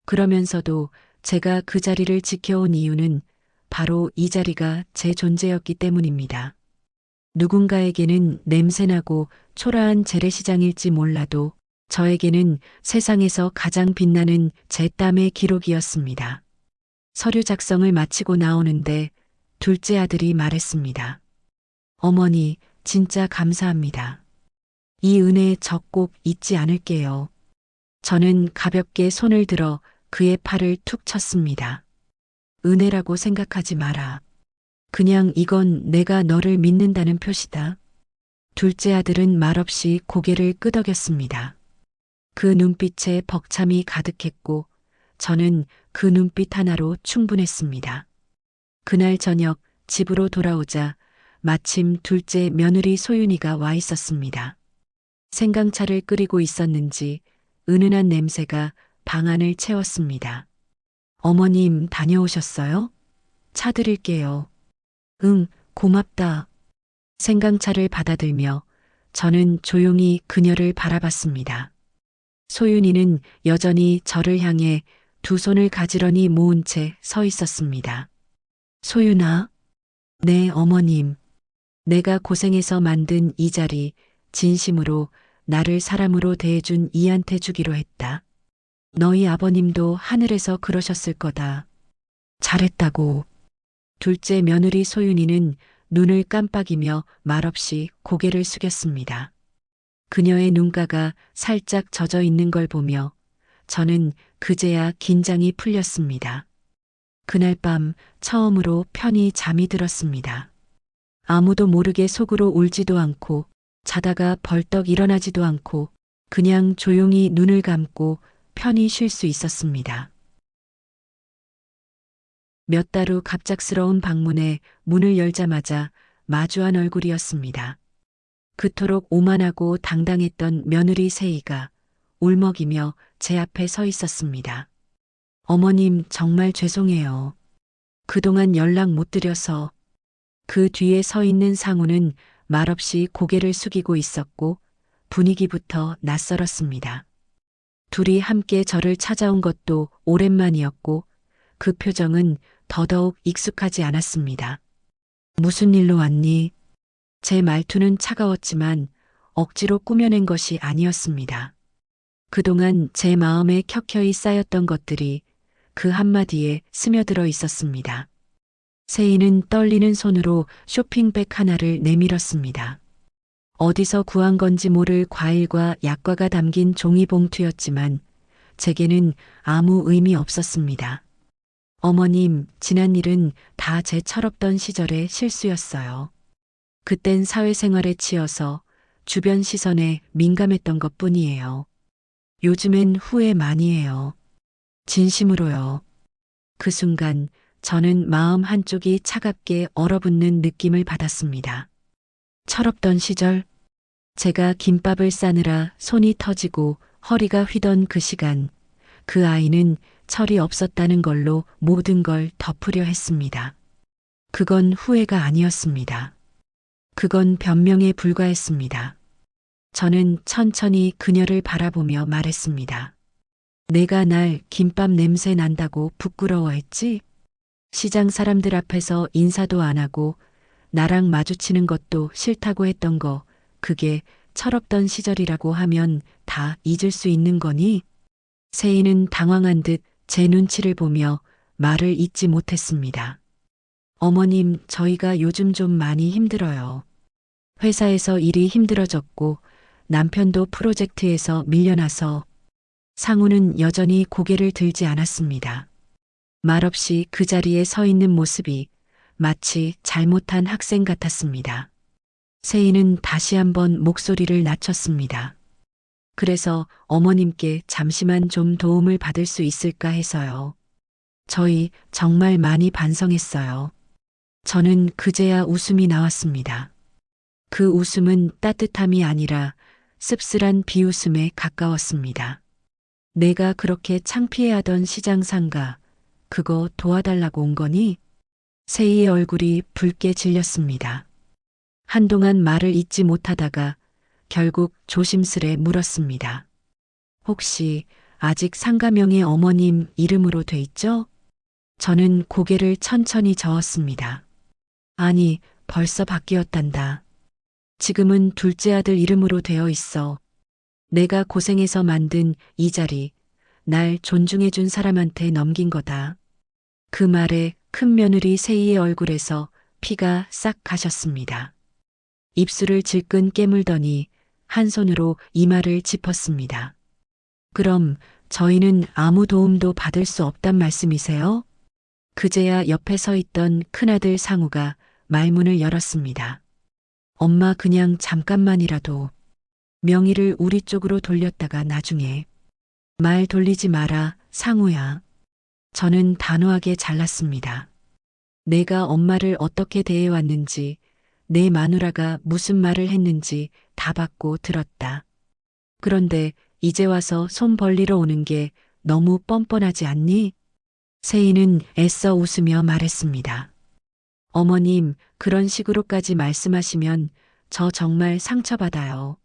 그러면서도 제가 그 자리를 지켜온 이유는 바로 이 자리가 제 존재였기 때문입니다. 누군가에게는 냄새나고 초라한 재래시장일지 몰라도 저에게는 세상에서 가장 빛나는 제 땀의 기록이었습니다. 서류 작성을 마치고 나오는데 둘째 아들이 말했습니다. 어머니, 진짜 감사합니다. 이 은혜 저 꼭 잊지 않을게요. 저는 가볍게 손을 들어 그의 팔을 툭 쳤습니다. 은혜라고 생각하지 마라. 그냥 이건 내가 너를 믿는다는 표시다. 둘째 아들은 말없이 고개를 끄덕였습니다. 그 눈빛에 벅참이 가득했고 저는 그 눈빛 하나로 충분했습니다. 그날 저녁 집으로 돌아오자 마침 둘째 며느리 소윤이가 와 있었습니다. 생강차를 끓이고 있었는지 은은한 냄새가 방 안을 채웠습니다. 어머님 다녀오셨어요? 차 드릴게요. 응, 고맙다. 생강차를 받아들며 저는 조용히 그녀를 바라봤습니다. 소윤이는 여전히 저를 향해 두 손을 가지런히 모은 채 서 있었습니다. 소윤아? 네, 어머님. 내가 고생해서 만든 이 자리 진심으로 나를 사람으로 대해준 이한테 주기로 했다. 너희 아버님도 하늘에서 그러셨을 거다. 잘했다고. 둘째 며느리 소윤이는 눈을 깜빡이며 말없이 고개를 숙였습니다. 그녀의 눈가가 살짝 젖어 있는 걸 보며 저는 그제야 긴장이 풀렸습니다. 그날 밤 처음으로 편히 잠이 들었습니다. 아무도 모르게 속으로 울지도 않고 자다가 벌떡 일어나지도 않고 그냥 조용히 눈을 감고 편히 쉴 수 있었습니다. 몇 달 후 갑작스러운 방문에 문을 열자마자 마주한 얼굴이었습니다. 그토록 오만하고 당당했던 며느리 세희가 울먹이며 제 앞에 서 있었습니다. 어머님 정말 죄송해요. 그동안 연락 못 드려서. 그 뒤에 서 있는 상우는 말없이 고개를 숙이고 있었고 분위기부터 낯설었습니다. 둘이 함께 저를 찾아온 것도 오랜만이었고 그 표정은 더더욱 익숙하지 않았습니다. 무슨 일로 왔니? 제 말투는 차가웠지만 억지로 꾸며낸 것이 아니었습니다. 그동안 제 마음에 켜켜이 쌓였던 것들이 그 한마디에 스며들어 있었습니다. 세인은 떨리는 손으로 쇼핑백 하나를 내밀었습니다. 어디서 구한 건지 모를 과일과 약과가 담긴 종이봉투였지만 제게는 아무 의미 없었습니다. 어머님, 지난 일은 다 제 철없던 시절의 실수였어요. 그땐 사회생활에 치여서 주변 시선에 민감했던 것 뿐이에요. 요즘엔 후회 많이 해요. 진심으로요. 그 순간 저는 마음 한쪽이 차갑게 얼어붙는 느낌을 받았습니다. 철없던 시절, 제가 김밥을 싸느라 손이 터지고 허리가 휘던 그 시간, 그 아이는 철이 없었다는 걸로 모든 걸 덮으려 했습니다. 그건 후회가 아니었습니다. 그건 변명에 불과했습니다. 저는 천천히 그녀를 바라보며 말했습니다. 내가 날 김밥 냄새 난다고 부끄러워했지? 시장 사람들 앞에서 인사도 안 하고 나랑 마주치는 것도 싫다고 했던 거, 그게 철없던 시절이라고 하면 다 잊을 수 있는 거니? 세인은 당황한 듯 제 눈치를 보며 말을 잇지 못했습니다. 어머님, 저희가 요즘 좀 많이 힘들어요. 회사에서 일이 힘들어졌고 남편도 프로젝트에서 밀려나서. 상우는 여전히 고개를 들지 않았습니다. 말없이 그 자리에 서 있는 모습이 마치 잘못한 학생 같았습니다. 세인은 다시 한번 목소리를 낮췄습니다. 그래서 어머님께 잠시만 좀 도움을 받을 수 있을까 해서요. 저희 정말 많이 반성했어요. 저는 그제야 웃음이 나왔습니다. 그 웃음은 따뜻함이 아니라 씁쓸한 비웃음에 가까웠습니다. 내가 그렇게 창피해하던 시장 상가, 그거 도와달라고 온 거니? 세이의 얼굴이 붉게 질렸습니다. 한동안 말을 잇지 못하다가 결국 조심스레 물었습니다. 혹시 아직 상가명의 어머님 이름으로 돼 있죠? 저는 고개를 천천히 저었습니다. 아니, 벌써 바뀌었단다. 지금은 둘째 아들 이름으로 되어 있어. 내가 고생해서 만든 이 자리, 날 존중해준 사람한테 넘긴 거다. 그 말에 큰 며느리 세이의 얼굴에서 피가 싹 가셨습니다. 입술을 질끈 깨물더니 한 손으로 이마를 짚었습니다. 그럼 저희는 아무 도움도 받을 수 없단 말씀이세요? 그제야 옆에 서 있던 큰아들 상우가 말문을 열었습니다. 엄마, 그냥 잠깐만이라도. 명의를 우리 쪽으로 돌렸다가 나중에. 말 돌리지 마라, 상우야. 저는 단호하게 잘랐습니다. 내가 엄마를 어떻게 대해왔는지, 내 마누라가 무슨 말을 했는지 다 받고 들었다. 그런데 이제 와서 손 벌리러 오는 게 너무 뻔뻔하지 않니? 세인은 애써 웃으며 말했습니다. 어머님, 그런 식으로까지 말씀하시면 저 정말 상처받아요.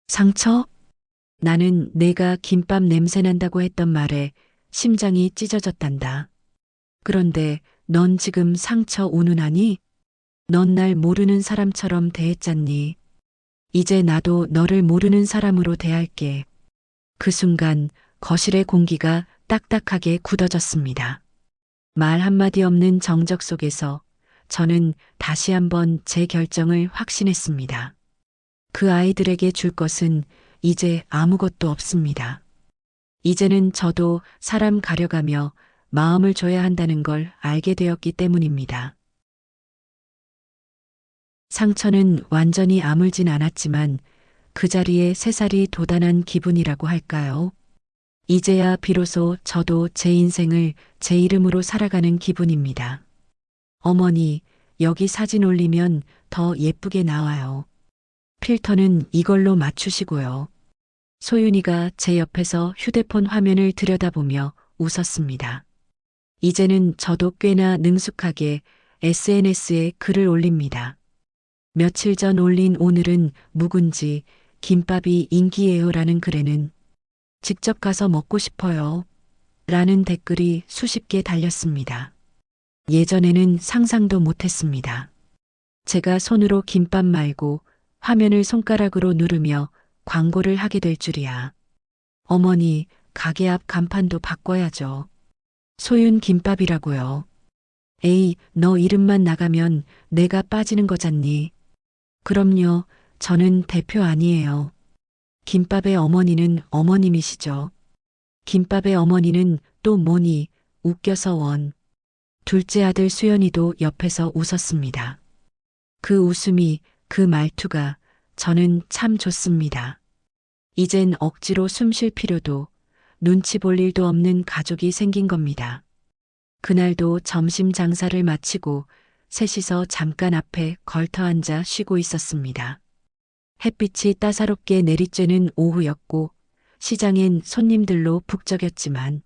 상처? 나는 내가 김밥 냄새 난다고 했던 말에 심장이 찢어졌단다. 그런데 넌 지금 상처 운운하니? 넌 날 모르는 사람처럼 대했잖니. 이제 나도 너를 모르는 사람으로 대할게. 그 순간 거실의 공기가 딱딱하게 굳어졌습니다. 말 한마디 없는 정적 속에서 저는 다시 한번 제 결정을 확신했습니다. 그 아이들에게 줄 것은 이제 아무것도 없습니다. 이제는 저도 사람 가려가며 마음을 줘야 한다는 걸 알게 되었기 때문입니다. 상처는 완전히 아물진 않았지만 그 자리에 새살이 돋아난 기분이라고 할까요? 이제야 비로소 저도 제 인생을 제 이름으로 살아가는 기분입니다. 어머니, 여기 사진 올리면 더 예쁘게 나와요. 필터는 이걸로 맞추시고요. 소윤이가 제 옆에서 휴대폰 화면을 들여다보며 웃었습니다. 이제는 저도 꽤나 능숙하게 SNS에 글을 올립니다. 며칠 전 올린 오늘은 묵은지, 김밥이 인기예요라는 글에는 직접 가서 먹고 싶어요. 라는 댓글이 수십 개 달렸습니다. 예전에는 상상도 못했습니다. 제가 손으로 김밥 말고 화면을 손가락으로 누르며 광고를 하게 될 줄이야. 어머니, 가게 앞 간판도 바꿔야죠. 소윤 김밥이라고요. 에이, 너 이름만 나가면 내가 빠지는 거잖니. 그럼요, 저는 대표 아니에요. 김밥의 어머니는 어머님이시죠. 김밥의 어머니는 또 뭐니, 웃겨서 원. 둘째 아들 수연이도 옆에서 웃었습니다. 그 웃음이, 그 말투가 저는 참 좋습니다. 이젠 억지로 숨 쉴 필요도, 눈치 볼 일도 없는 가족이 생긴 겁니다. 그날도 점심 장사를 마치고 셋이서 잠깐 앞에 걸터 앉아 쉬고 있었습니다. 햇빛이 따사롭게 내리쬐는 오후였고 시장엔 손님들로 북적였지만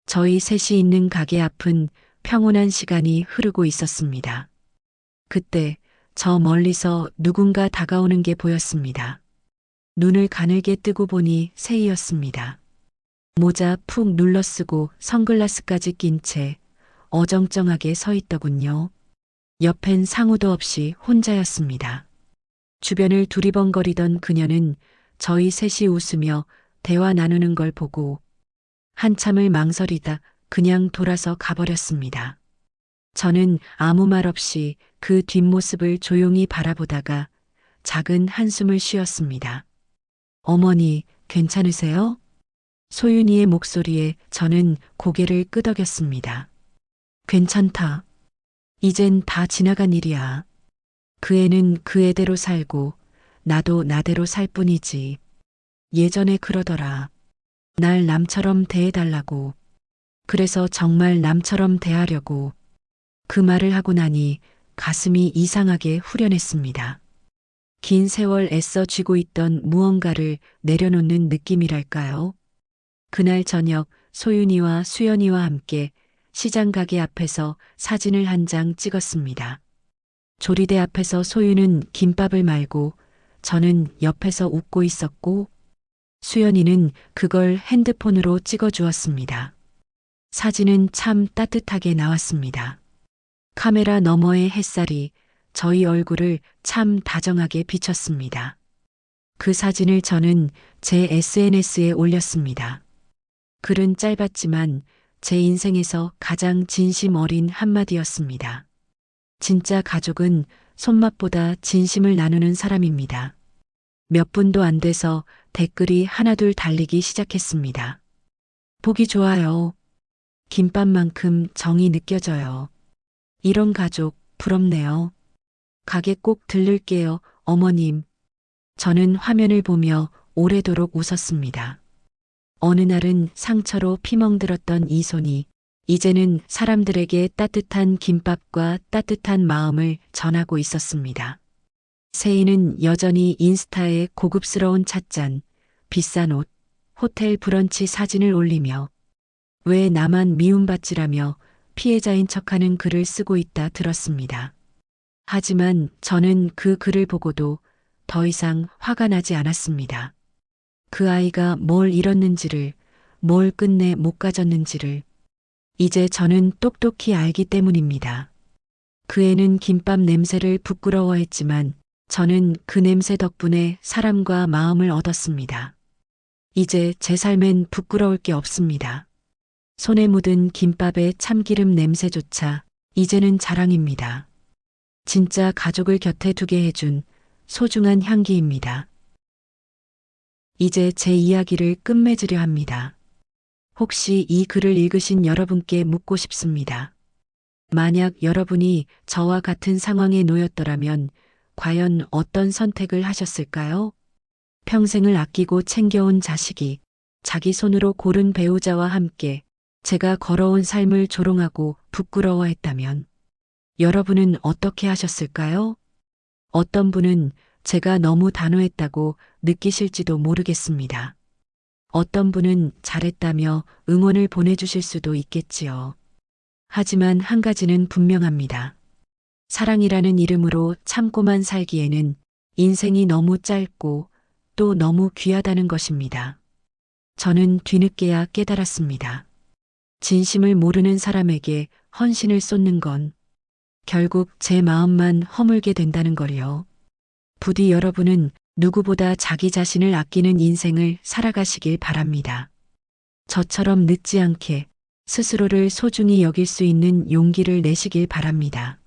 저희 셋이 있는 가게 앞은 평온한 시간이 흐르고 있었습니다. 그때 저 멀리서 누군가 다가오는 게 보였습니다. 눈을 가늘게 뜨고 보니 새이였습니다. 모자 푹 눌러쓰고 선글라스까지 낀 채 어정쩡하게 서 있더군요. 옆엔 상우도 없이 혼자였습니다. 주변을 두리번거리던 그녀는 저희 셋이 웃으며 대화 나누는 걸 보고 한참을 망설이다 그냥 돌아서 가버렸습니다. 저는 아무 말 없이 그 뒷모습을 조용히 바라보다가 작은 한숨을 쉬었습니다. 어머니, 괜찮으세요? 소윤이의 목소리에 저는 고개를 끄덕였습니다. 괜찮다. 이젠 다 지나간 일이야. 그 애는 그 애대로 살고 나도 나대로 살 뿐이지. 예전에 그러더라. 날 남처럼 대해달라고. 그래서 정말 남처럼 대하려고. 그 말을 하고 나니 가슴이 이상하게 후련했습니다. 긴 세월 애써 쥐고 있던 무언가를 내려놓는 느낌이랄까요? 그날 저녁 소윤이와 수연이와 함께 시장 가게 앞에서 사진을 한 장 찍었습니다. 조리대 앞에서 소윤은 김밥을 말고 저는 옆에서 웃고 있었고 수연이는 그걸 핸드폰으로 찍어주었습니다. 사진은 참 따뜻하게 나왔습니다. 카메라 너머의 햇살이 저희 얼굴을 참 다정하게 비쳤습니다. 그 사진을 저는 제 SNS에 올렸습니다. 글은 짧았지만 제 인생에서 가장 진심 어린 한마디였습니다. 진짜 가족은 손맛보다 진심을 나누는 사람입니다. 몇 분도 안 돼서 댓글이 하나둘 달리기 시작했습니다. 보기 좋아요. 김밥만큼 정이 느껴져요. 이런 가족 부럽네요. 가게 꼭 들를게요, 어머님. 저는 화면을 보며 오래도록 웃었습니다. 어느 날은 상처로 피멍들었던 이 손이 이제는 사람들에게 따뜻한 김밥과 따뜻한 마음을 전하고 있었습니다. 세이는 여전히 인스타에 고급스러운 찻잔, 비싼 옷, 호텔 브런치 사진을 올리며 왜 나만 미움받지라며 피해자인 척하는 글을 쓰고 있다 들었습니다. 하지만 저는 그 글을 보고도 더 이상 화가 나지 않았습니다. 그 아이가 뭘 잃었는지를, 뭘 끝내 못 가졌는지를 이제 저는 똑똑히 알기 때문입니다. 그 애는 김밥 냄새를 부끄러워했지만 저는 그 냄새 덕분에 사람과 마음을 얻었습니다. 이제 제 삶엔 부끄러울 게 없습니다. 손에 묻은 김밥의 참기름 냄새조차 이제는 자랑입니다. 진짜 가족을 곁에 두게 해준 소중한 향기입니다. 이제 제 이야기를 끝맺으려 합니다. 혹시 이 글을 읽으신 여러분께 묻고 싶습니다. 만약 여러분이 저와 같은 상황에 놓였더라면 과연 어떤 선택을 하셨을까요? 평생을 아끼고 챙겨온 자식이 자기 손으로 고른 배우자와 함께 제가 걸어온 삶을 조롱하고 부끄러워했다면 여러분은 어떻게 하셨을까요? 어떤 분은 제가 너무 단호했다고 느끼실지도 모르겠습니다. 어떤 분은 잘했다며 응원을 보내주실 수도 있겠지요. 하지만 한 가지는 분명합니다. 사랑이라는 이름으로 참고만 살기에는 인생이 너무 짧고 또 너무 귀하다는 것입니다. 저는 뒤늦게야 깨달았습니다. 진심을 모르는 사람에게 헌신을 쏟는 건 결국 제 마음만 허물게 된다는 걸요. 부디 여러분은 누구보다 자기 자신을 아끼는 인생을 살아가시길 바랍니다. 저처럼 늦지 않게 스스로를 소중히 여길 수 있는 용기를 내시길 바랍니다.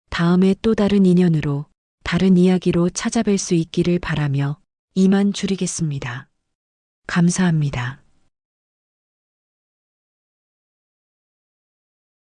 다음에 또 다른 인연으로, 다른 이야기로 찾아뵐 수 있기를 바라며 이만 줄이겠습니다. 감사합니다.